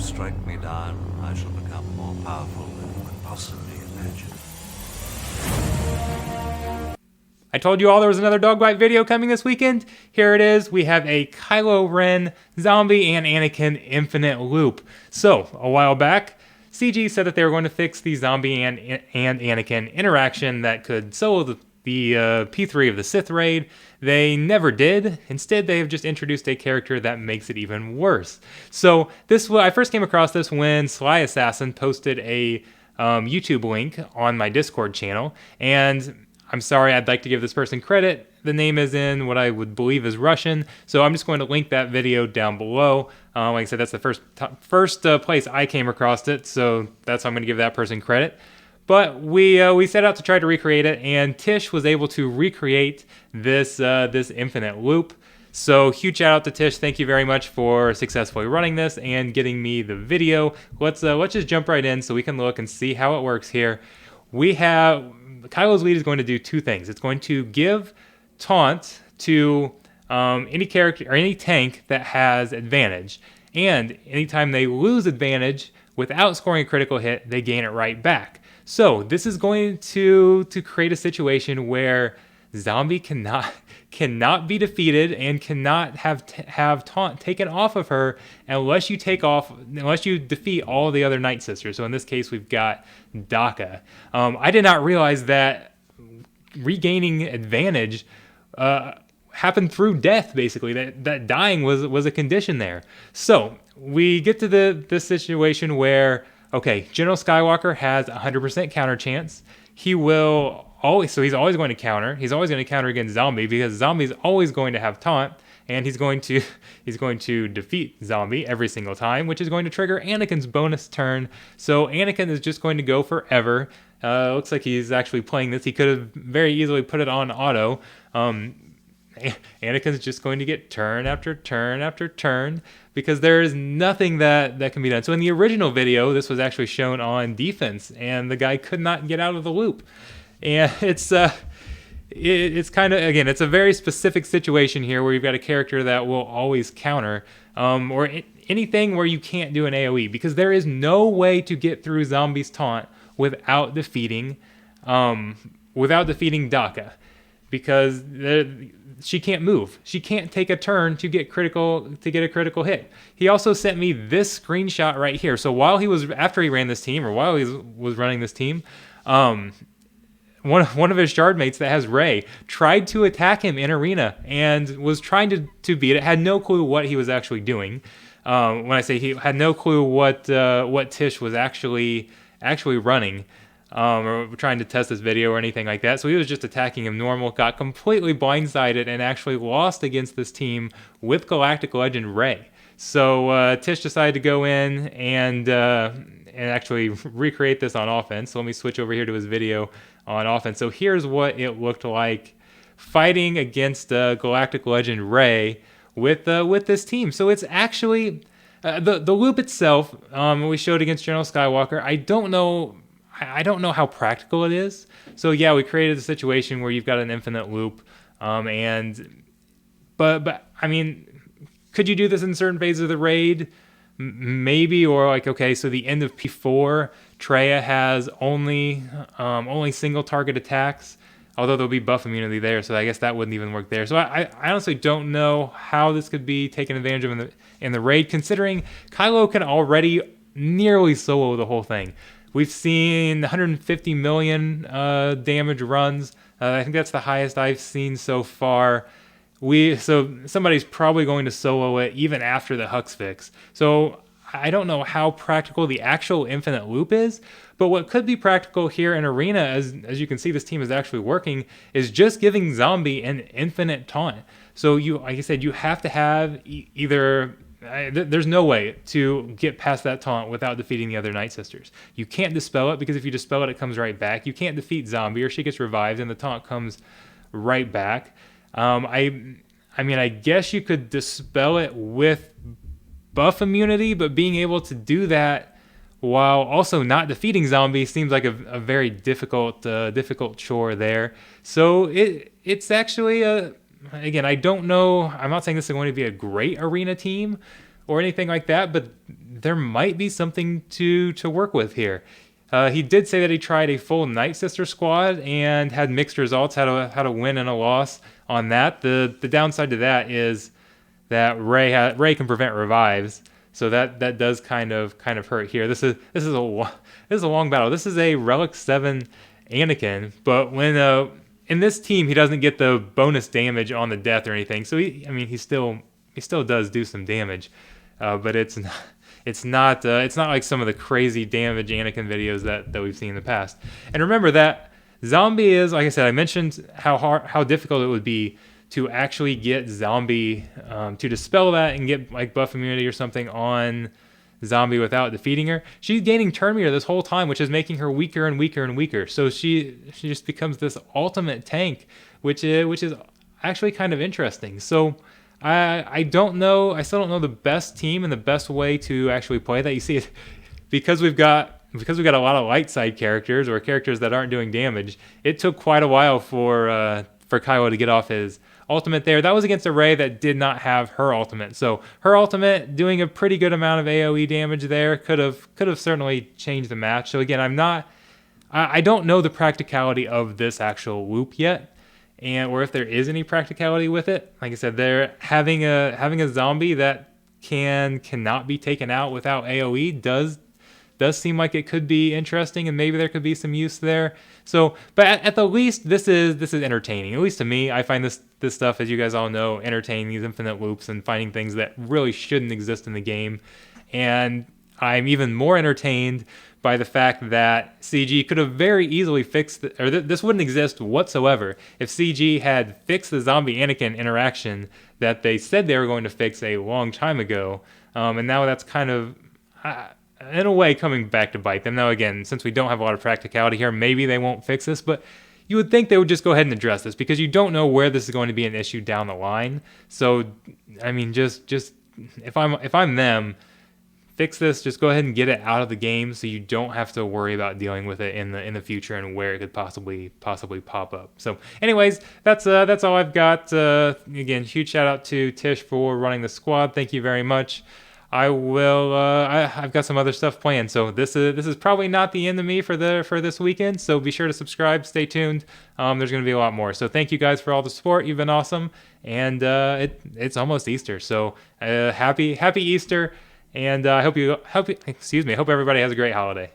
strike me down, I shall become more powerful than you could possibly imagine. I told you all there was another dog bite video coming this weekend. Here it is. We have a Kylo Ren zombie and Anakin infinite loop. So, a while back, CG said that they were going to fix the zombie and Anakin interaction that could solo the P3 of the Sith raid. They never did. Instead, they have just introduced a character that makes it even worse. So, I first came across this when Sly Assassin posted a YouTube link on my Discord channel, and I'm sorry, I'd like to give this person credit. The name is in what I would believe is Russian, so I'm just going to link that video down below. Like I said, that's the first place I came across it, so that's how I'm going to give that person credit. But we set out to try to recreate it, and Tich was able to recreate this infinite loop. So huge shout out to Tich. Thank you very much for successfully running this and getting me the video. Let's just jump right in so we can look and see how it works here. We have Kylo's lead is going to do two things. It's going to give taunt to any character or any tank that has advantage, and anytime they lose advantage without scoring a critical hit, they gain it right back. So this is going to create a situation where Zombie cannot be defeated and cannot have taunt taken off of her unless you defeat all the other Night Sisters. So in this case, we've got Daka. I did not realize that regaining advantage happened through death. Basically, that dying was a condition there. So we get to this situation where, okay, General Skywalker has 100% counter chance. He's always going to counter. He's always going to counter against Zombie because Zombie's always going to have taunt, and he's going to defeat Zombie every single time, which is going to trigger Anakin's bonus turn. So Anakin is just going to go forever. Looks like he's actually playing this. He could have very easily put it on auto. Anakin's just going to get turn after turn after turn because there is nothing that can be done. So in the original video, this was actually shown on defense, and the guy could not get out of the loop. And it's kind of, again, it's a very specific situation here where you've got a character that will always counter, or anything where you can't do an AoE, because there is no way to get through Zombie's taunt without defeating Daka, because she can't move. She can't take a turn to get a critical hit. He also sent me this screenshot right here. So after he ran this team, or while he was running this team, one of his shard mates that has Rey tried to attack him in arena and was trying to beat it. Had no clue what he was actually doing. When I say he had no clue what Tish was actually running, or trying to test this video or anything like that. So he was just attacking him normal, got completely blindsided, and actually lost against this team with Galactic Legend Rey. So Tish decided to go in and actually recreate this on offense. So let me switch over here to his video on offense. So here's what it looked like fighting against Galactic Legend Rey with this team. So it's actually the loop itself. We showed against General Skywalker. I don't know how practical it is. So yeah, we created a situation where you've got an infinite loop, but I mean, could you do this in certain phases of the raid? Maybe, or like, okay, so the end of P4, Traya has only single target attacks, although there'll be buff immunity there, so I guess that wouldn't even work there. So I honestly don't know how this could be taken advantage of in the raid, considering Kylo can already nearly solo the whole thing. We've seen 150 million damage runs. I think that's the highest I've seen so far. So somebody's probably going to solo it even after the Hux fix. So I don't know how practical the actual infinite loop is, but what could be practical here in Arena, as you can see this team is actually working, is just giving Zombie an infinite taunt. So like I said, you have to have either... There's no way to get past that taunt without defeating the other Night Sisters. You can't dispel it, because if you dispel it, it comes right back. You can't defeat Zombie, or she gets revived and the taunt comes right back. I mean, I guess you could dispel it with buff immunity, but being able to do that while also not defeating Zombie seems like a very difficult chore there. So it's actually again, I don't know. I'm not saying this is going to be a great Arena team or anything like that, but there might be something to work with here. He did say that he tried a full Night Sister squad and had mixed results, had a win and a loss on that. The downside to that is that Rey can prevent revives, so that does kind of hurt here. This is a long battle. This is a Relic 7 Anakin, but when in this team he doesn't get the bonus damage on the death or anything. So he still does do some damage, but it's not like some of the crazy damage Anakin videos that we've seen in the past. And remember that Zombie is, like I said, I mentioned how difficult it would be to actually get Zombie to dispel that and get like buff immunity or something on Zombie without defeating her. She's gaining turn meter this whole time, which is making her weaker and weaker and weaker. So she just becomes this ultimate tank, which is actually kind of interesting. So I don't know. I still don't know the best team and the best way to actually play that. You see it because we've got a lot of light side characters or characters that aren't doing damage. It took quite a while for Kylo to get off his ultimate there. That was against a Rey that did not have her ultimate. So her ultimate doing a pretty good amount of AoE damage there could have certainly changed the match. So again, I don't know the practicality of this actual loop yet, or if there is any practicality with it. Like I said, they're having a zombie that cannot be taken out without AoE does seem like it could be interesting, and maybe there could be some use there. So, but at the least, this is entertaining. At least to me, I find this stuff, as you guys all know, entertaining, these infinite loops and finding things that really shouldn't exist in the game. And I'm even more entertained by the fact that CG could have very easily fixed, this wouldn't exist whatsoever if CG had fixed the zombie Anakin interaction that they said they were going to fix a long time ago. And now that's kind of, in a way, coming back to bite them. Now, again, since we don't have a lot of practicality here, maybe they won't fix this, but you would think they would just go ahead and address this because you don't know where this is going to be an issue down the line. So, I mean, just if I'm them, fix this. Just go ahead and get it out of the game so you don't have to worry about dealing with it in the future and where it could possibly pop up. So, anyways, that's all I've got. Again, huge shout out to Tich for running the squad. Thank you very much. I've got some other stuff planned, so this is probably not the end of me for this weekend. So be sure to subscribe, stay tuned. There's going to be a lot more. So thank you guys for all the support. You've been awesome, and it's almost Easter, so happy Easter, and I hope everybody has a great holiday.